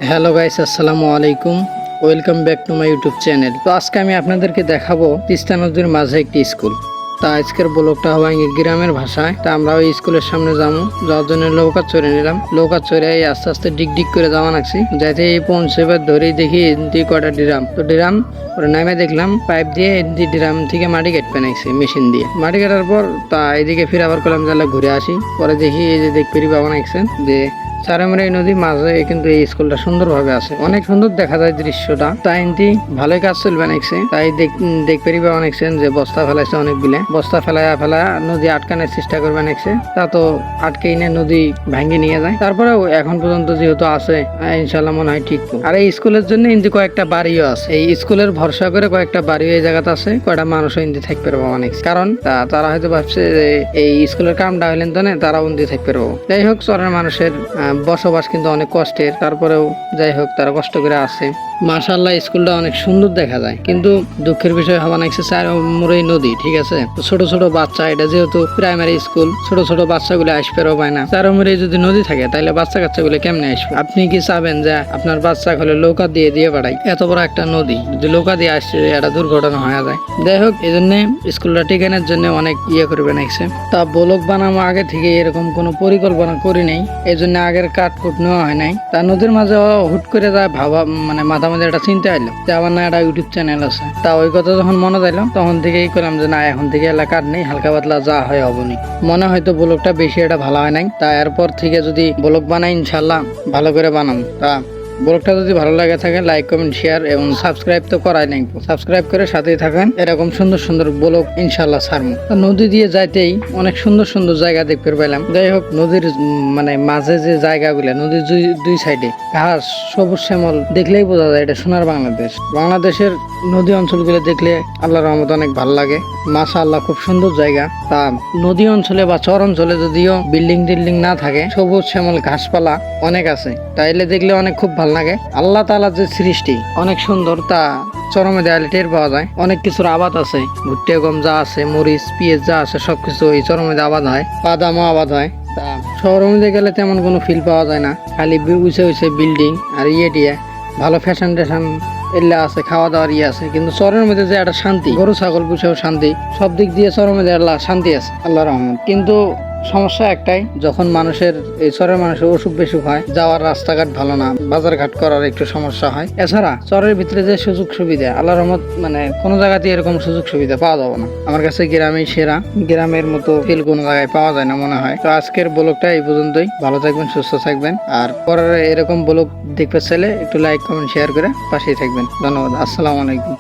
Hello guys, আসসালামু আলাইকুম। Welcome back to my YouTube channel. তো আজকে আমি আপনাদেরকে দেখাবো তিস্তা নদীর মাঝে একটি স্কুল। তা আজকের ব্লগটা হবে গ্রামের ভাষায়। তা আমরা ওই স্কুলের সামনে যাবো, যাওয়ার জন্য নৌকা চড়ে নিলাম। নৌকা চড়ে আস্তে আস্তে ডিগ ডিগ করে যাওয়া লাগছি, যাইতে এই পৌঁছেবার ধরেই দেখি এদিকে কয়টা ডিরাম। তো ডিরাম ওরা নামে দেখলাম পাইপ দিয়ে এদিকে ডিরাম থেকে মাটি কাটবে নাকছে মেশিন দিয়ে। মাটি কাটার পর তা এদিকে ফিরে আবার করলাম যে ঘুরে আসি। পরে দেখি এই যে দেখতে পাবো নাকছে যে চারামুড়ি নদীর মাঝে কিন্তু এই স্কুলটা সুন্দরভাবে আছে, অনেক সুন্দর দেখা যায় দৃশ্যটা। তাই ভালোই কাজ চলবে নাকছে। তাই দেখতে পারিবা অনেকছেন যে বস্তা ফেলাইছে, অনেক বিলে বস্তা ফেলা নদী আটকানোর চেষ্টা করবে নাকছে। তা তো আটকেই না, নদী ভাঙ্গি নিয়ে যায়। তারপরেও এখন পর্যন্ত যেহেতু আছে, ইনশাল্লাহ মনে হয় ঠিক। আর এই স্কুলের জন্য কিন্তু কয়েকটা বাড়িও আছে। এই স্কুলের ভরসা করে কয়েকটা বাড়িও এই জায়গাতে আছে, কয়েকটা মানুষও ইন্দি থাকতে পারবো অনেক। কারণ তারা হয়তো ভাবছে যে এই স্কুলের কামটা হইলেন তো না, তারা ইন্দি থাকতে পারবো। যাই হোক, চরের মানুষের বসবাস কিন্তু অনেক কষ্টের, তারপরেও যাই হোক তারা কষ্ট করে আছে। মাশাআল্লাহ, স্কুলটা অনেক সুন্দর দেখা যায়। কিন্তু দুঃখের বিষয় হওয়া নাকছে চারমুড়ি নদী, ঠিক আছে। ছোট ছোট বাচ্চা, এটা যেহেতু প্রাইমারি স্কুল, ছোট ছোট বাচ্চাগুলো আসবেও পায় না। চারমুড়ি যদি নদী থাকে তাহলে বাচ্চা কাচ্চাগুলো কেমনে আসবে? আপনি কি চাবেন যে আপনার বাচ্চা হলে নৌকা দিয়ে পাঠাই? এত বড় একটা নদী যদি নৌকা দিয়ে আসছে, একটা দুর্ঘটনা হয়ে যায়। যাই হোক, এই জন্য স্কুলটা টিকানোর জন্য অনেক করবে নাকছে। তা ব্লক বানাবো আগে থেকে এরকম কোনো পরিকল্পনা করি নাই, এই জন্য আগের কাঠকুট নেওয়া হয় নাই। তা নদীর মাঝে হুট করে যায় ভাবা, মানে মাথা মাঝে একটা চিন্তা এলো যে আমার না একটা ইউটিউব চ্যানেল আছে। তা ওই কথা যখন মনে যাইলো তখন থেকেই করলাম যে না, এখন থেকে এলাকা কাট নেই, হালকা পাতলা যা হয় হবনি। মনে হয়তো ব্লগটা বেশি এটা ভালো হয় নাই। তা এরপর থেকে যদি ব্লগ বানাই ইনশাল্লাহ ভালো করে বানাবো। তা ব্লগটা যদি ভালো লাগে থাকে লাইক কমেন্ট শেয়ার এবং সাবস্ক্রাইব তো করাই নাই, সাবস্ক্রাইব করে সাথেই থাকেন। এরকম সুন্দর সুন্দর ব্লগ ইনশাল্লাহ ছাড়বো। নদী দিয়ে যাইতেই অনেক সুন্দর সুন্দর জায়গা দেখতে পেলাম। যাই হোক, নদীর মানে মাঝে যে জায়গাগুলো, নদীর দুই সাইডে ঘাস সবুজ শ্যামল, দেখলেই বোঝা যায় এটা সোনার বাংলাদেশ। বাংলাদেশের নদী অঞ্চলগুলো দেখলে আল্লাহর রহমত অনেক ভালো লাগে। মাশাআল্লাহ, খুব সুন্দর জায়গা। তা নদী অঞ্চলে বা চর অঞ্চলে যদিও বিল্ডিং টিল্ডিং না থাকে, সবুজ শ্যামল ঘাসপালা অনেক আছে, তাইলে দেখলে অনেক খুব ভালো লাগে। আল্লাহ তাআলার যে সৃষ্টি অনেক সুন্দর, তা চরমে দেয়ালে টের পাওয়া যায়। অনেক কিছুর আবাদ আছে, ভুট্টে গম যা আছে, মরিচ পেঁয়াজ যা আছে, সবকিছু এই চরমে আবাদ হয়। বাদামও আবাদ হয়। তা শহরের মধ্যে গেলে তেমন কোনো ফিল পাওয়া যায় না, খালি উঁচে বিল্ডিং আর দিয়ে ভালো ফ্যাশন টেশন এল্লা আছে, খাওয়া দাওয়ার আছে। কিন্তু চরের মধ্যে যে একটা শান্তি, গরু ছাগল পুষেও শান্তি, সব দিক দিয়ে চরের মধ্যে আল্লাহ শান্তি আছে, আল্লাহর রহমত। কিন্তু সমস্যা একটাই, যখন মানুষের এই চরের মানুষের অসুখ বিসুখ হয়, যাওয়ার রাস্তাঘাট ভালো না, বাজার ঘাট করার একটু সমস্যা হয়। এছাড়া চরের ভিতরে যে সুযোগ সুবিধা, আল্লাহর রহমত, মানে কোনো জায়গাতে এরকম সুযোগ সুবিধা পাওয়া যাবে না। আমার কাছে গ্রামেই সেরা, গ্রামের মতো ফিল কোনো জায়গায় পাওয়া যায় না মনে হয়। তো আজকের ব্লগটা এই পর্যন্তই। ভালো থাকবেন, সুস্থ থাকবেন। আর পরের এরকম ব্লগ দেখতে চাইলে একটু লাইক কমেন্ট শেয়ার করে পাশেই থাকবেন। ধন্যবাদ। আসসালামু আলাইকুম।